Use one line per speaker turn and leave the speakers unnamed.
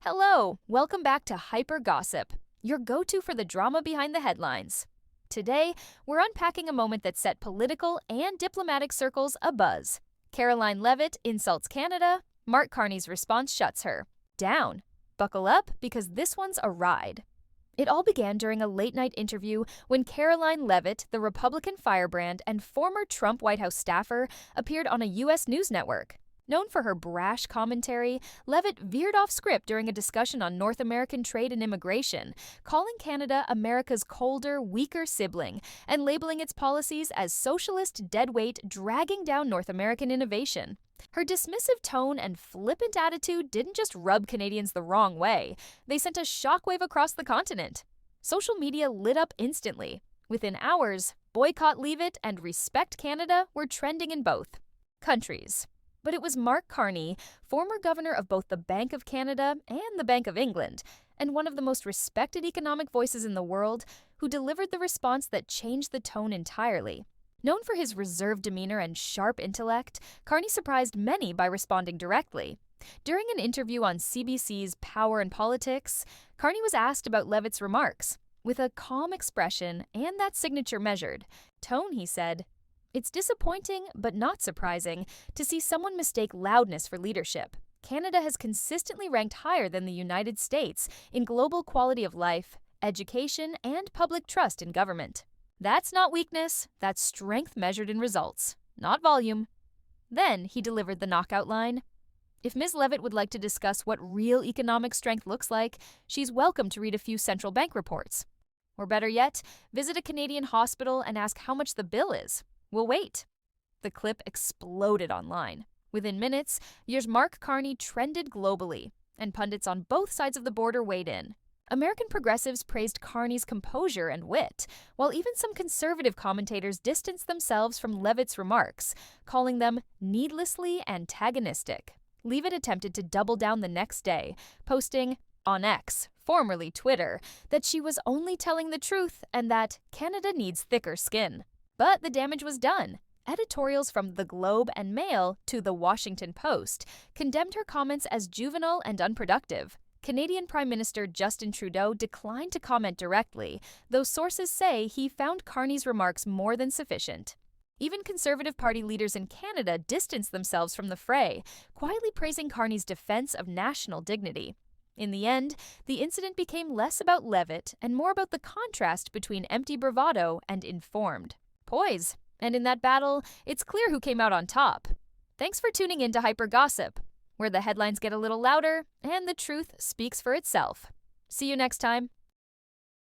Hello, welcome back to Hyper Gossip, your go-to for the drama behind the headlines. Today, we're unpacking a moment that set political and diplomatic circles abuzz. Karoline Leavitt insults Canada, Mark Carney's response shuts her down. Buckle up, because this one's a ride. It all began during a late-night interview when Karoline Leavitt, the Republican firebrand and former Trump White House staffer, appeared on a U.S. news network. Known for her brash commentary, Leavitt veered off script during a discussion on North American trade and immigration, calling Canada America's colder, weaker sibling, and labeling its policies as socialist deadweight dragging down North American innovation. Her dismissive tone and flippant attitude didn't just rub Canadians the wrong way, they sent a shockwave across the continent. Social media lit up instantly. Within hours, Boycott Leavitt and Respect Canada were trending in both countries. But it was Mark Carney, former governor of both the Bank of Canada and the Bank of England, and one of the most respected economic voices in the world, who delivered the response that changed the tone entirely. Known for his reserved demeanor and sharp intellect, Carney surprised many by responding directly. During an interview on CBC's Power and Politics, Carney was asked about Leavitt's remarks. With a calm expression and that signature measured tone, he said, "It's disappointing, but not surprising, to see someone mistake loudness for leadership. Canada has consistently ranked higher than the United States in global quality of life, education, and public trust in government. That's not weakness, that's strength measured in results, not volume." Then he delivered the knockout line. If Ms. Leavitt would like to discuss what real economic strength looks like, she's welcome to read a few central bank reports. Or better yet, visit a Canadian hospital and ask how much the bill is. We'll wait. The clip exploded online. Within minutes, year's Mark Carney trended globally, and pundits on both sides of the border weighed in. American progressives praised Carney's composure and wit, while even some conservative commentators distanced themselves from Leavitt's remarks, calling them needlessly antagonistic. Leavitt attempted to double down the next day, posting on X, formerly Twitter, that she was only telling the truth and that Canada needs thicker skin. But the damage was done. Editorials from The Globe and Mail to The Washington Post condemned her comments as juvenile and unproductive. Canadian Prime Minister Justin Trudeau declined to comment directly, though sources say he found Carney's remarks more than sufficient. Even Conservative Party leaders in Canada distanced themselves from the fray, quietly praising Carney's defense of national dignity. In the end, the incident became less about Leavitt and more about the contrast between empty bravado and informed poise. And in that battle, it's clear who came out on top. Thanks for tuning in to Hyper Gossip, where the headlines get a little louder and the truth speaks for itself. See you next time.